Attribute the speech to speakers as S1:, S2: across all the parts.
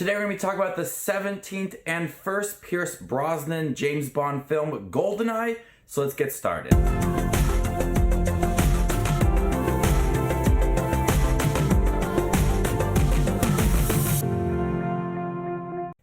S1: Today we're going to be talking about the 17th and first Pierce Brosnan James Bond film, Goldeneye. So let's get started.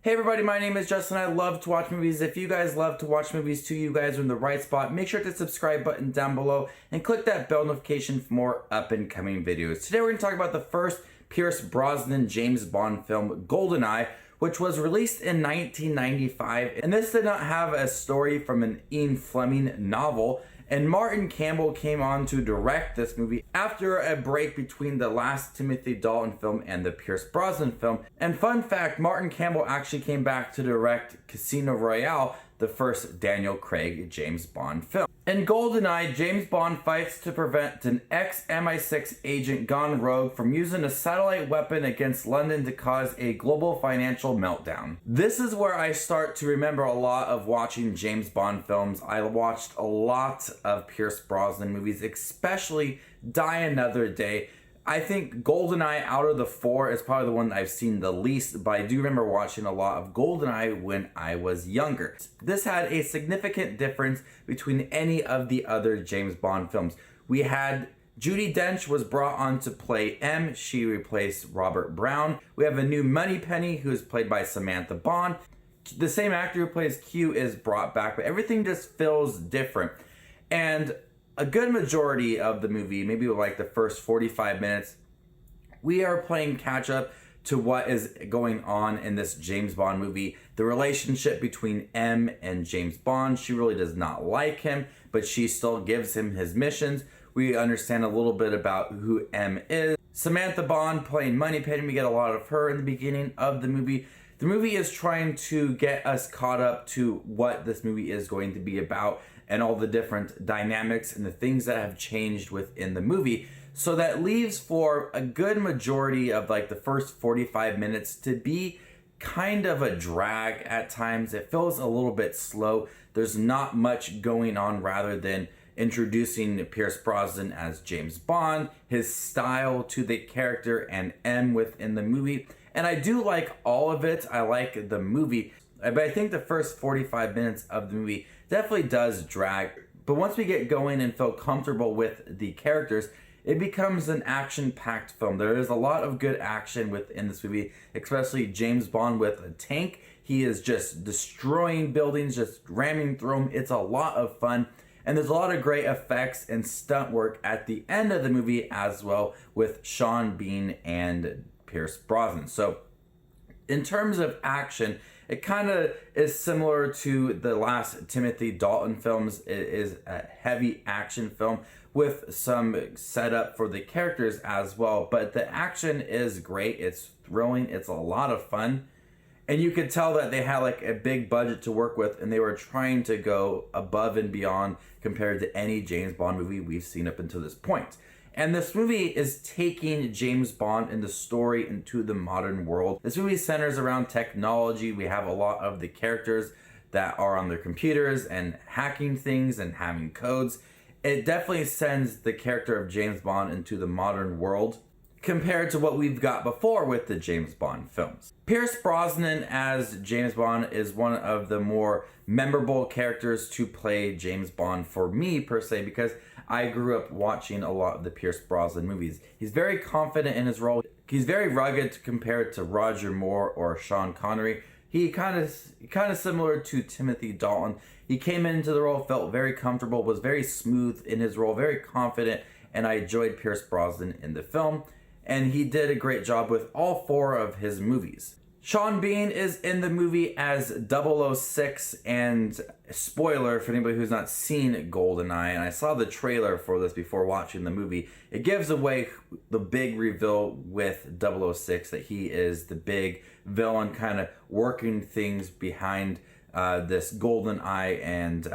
S1: Hey everybody, my name is Justin. I love to watch movies. If you guys love to watch movies too, you guys are in the right spot. Make sure to hit the subscribe button down below and click that bell notification for more up and coming videos. Today we're going to talk about the first Pierce Brosnan James Bond film, Goldeneye, which was released in 1995. And this did not have a story from an Ian Fleming novel. And Martin Campbell came on to direct this movie after a break between the last Timothy Dalton film and the Pierce Brosnan film. And fun fact, Martin Campbell actually came back to direct Casino Royale, the first Daniel Craig James Bond film. In Goldeneye, James Bond fights to prevent an ex-MI6 agent gone rogue from using a satellite weapon against London to cause a global financial meltdown. This is where I start to remember a lot of watching James Bond films. I watched a lot of Pierce Brosnan movies, especially Die Another Day. I think Goldeneye out of the four is probably the one that I've seen the least, but I do remember watching a lot of Goldeneye when I was younger. This had a significant difference between any of the other James Bond films. We had Judi Dench was brought on to play M. She replaced Robert Brown. We have a new Moneypenny who is played by Samantha Bond. The same actor who plays Q is brought back, but everything just feels different. And a good majority of the movie, maybe like the first 45 minutes, we are playing catch up to what is going on in this James Bond movie. The relationship between M and James Bond, she really does not like him, but she still gives him his missions. We understand a little bit about who M is. Samantha Bond playing Moneypenny, we get a lot of her in the beginning of the movie. The movie is trying to get us caught up to what this movie is going to be about and all the different dynamics and the things that have changed within the movie. So that leaves for a good majority of like the first 45 minutes to be kind of a drag at times. It feels a little bit slow. There's not much going on rather than introducing Pierce Brosnan as James Bond, his style to the character, and M within the movie. And I do like all of it. I like the movie, but I think the first 45 minutes of the movie definitely does drag. But once we get going and feel comfortable with the characters, it becomes an action-packed film. There is a lot of good action within this movie, especially James Bond with a tank. He is just destroying buildings, just ramming through them. It's a lot of fun. And there's a lot of great effects and stunt work at the end of the movie as well with Sean Bean and Pierce Brosnan. So in terms of action, it kind of is similar to the last Timothy Dalton films. It is a heavy action film with some setup for the characters as well. But the action is great. It's thrilling. It's a lot of fun. And you could tell that they had like a big budget to work with, and they were trying to go above and beyond compared to any James Bond movie we've seen up until this point. And this movie is taking James Bond and the story into the modern world. This movie centers around technology. We have a lot of the characters that are on their computers and hacking things and having codes. It definitely sends the character of James Bond into the modern world compared to what we've got before with the James Bond films. Pierce Brosnan as James Bond is one of the more memorable characters to play James Bond for me per se, because I grew up watching a lot of the Pierce Brosnan movies. He's very confident in his role. He's very rugged compared to Roger Moore or Sean Connery. He kind of similar to Timothy Dalton. He came into the role, felt very comfortable, was very smooth in his role, very confident, and I enjoyed Pierce Brosnan in the film. And he did a great job with all four of his movies. Sean Bean is in the movie as 006, and spoiler for anybody who's not seen Goldeneye, and I saw the trailer for this before watching the movie, it gives away the big reveal with 006 that he is the big villain kind of working things behind this Goldeneye and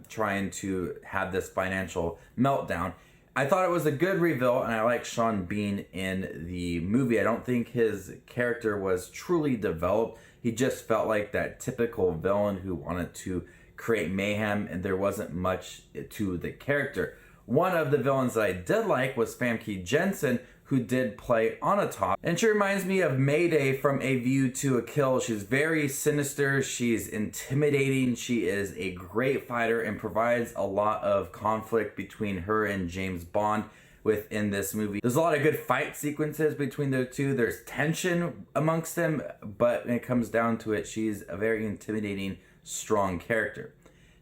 S1: trying to have this financial meltdown. I thought it was a good reveal, and I like Sean Bean in the movie. I don't think his character was truly developed. He just felt like that typical villain who wanted to create mayhem, and there wasn't much to the character. One of the villains that I did like was Famke Janssen, who did play Onatopp. And she reminds me of Mayday from A View to a Kill. She's very sinister, she's intimidating, she is a great fighter and provides a lot of conflict between her and James Bond within this movie. There's a lot of good fight sequences between the two. There's tension amongst them, but when it comes down to it, she's a very intimidating, strong character.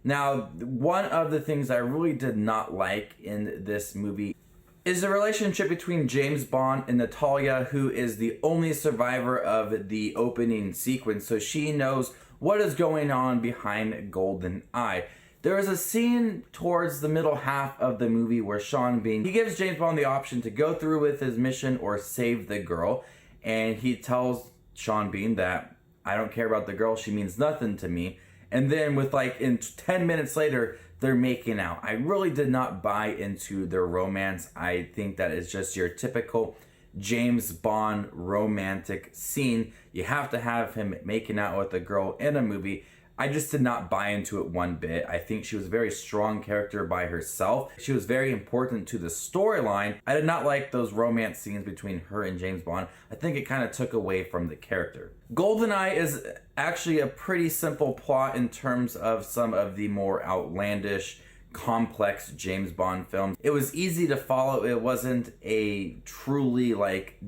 S1: Now, one of the things I really did not like in this movie is the relationship between James Bond and Natalia, who is the only survivor of the opening sequence, so she knows what is going on behind Goldeneye. There is a scene towards the middle half of the movie where Sean Bean, he gives James Bond the option to go through with his mission or save the girl, and he tells Sean Bean that, I don't care about the girl, she means nothing to me. And then in 10 minutes later, they're making out. I really did not buy into their romance. I think that is just your typical James Bond romantic scene. You have to have him making out with a girl in a movie. I just did not buy into it one bit. I think she was a very strong character by herself. She was very important to the storyline. I did not like those romance scenes between her and James Bond. I think it kind of took away from the character. Goldeneye is actually a pretty simple plot in terms of some of the more outlandish, complex James Bond films. It was easy to follow. It wasn't a truly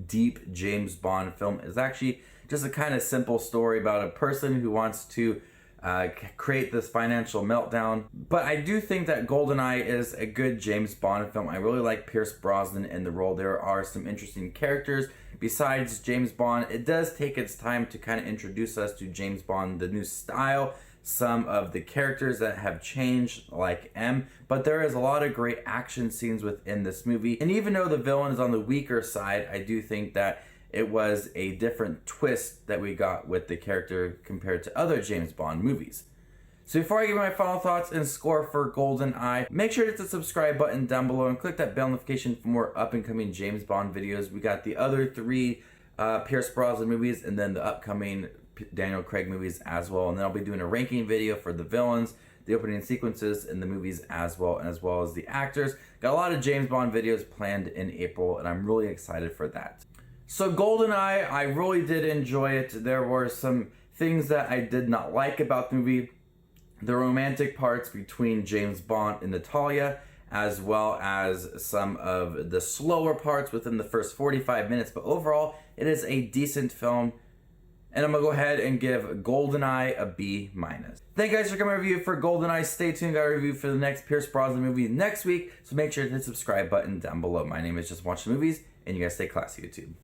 S1: deep James Bond film. It's actually just a kind of simple story about a person who wants to create this financial meltdown. But I do think that Goldeneye is a good James Bond film. I really like Pierce Brosnan in the role. There are some interesting characters besides James Bond. It does take its time to kind of introduce us to James Bond, the new style, some of the characters that have changed, like M, but there is a lot of great action scenes within this movie. And even though the villain is on the weaker side, I do think that it was a different twist that we got with the character compared to other James Bond movies. So before I give my final thoughts and score for Goldeneye, make sure to hit the subscribe button down below and click that bell notification for more up and coming James Bond videos. We got the other 3 Pierce Brosnan movies and then the upcoming Daniel Craig movies as well. And then I'll be doing a ranking video for the villains, the opening sequences in the movies as well as the actors. Got a lot of James Bond videos planned in April and I'm really excited for that. So Goldeneye, I really did enjoy it. There were some things that I did not like about the movie. The romantic parts between James Bond and Natalia, as well as some of the slower parts within the first 45 minutes. But overall, it is a decent film. And I'm going to go ahead and give Goldeneye a B-. Thank you guys for coming to review for Goldeneye. Stay tuned, got a review for the next Pierce Brosnan movie next week. So make sure to hit the subscribe button down below. My name is Just Watch the Movies, and you guys stay classy, YouTube.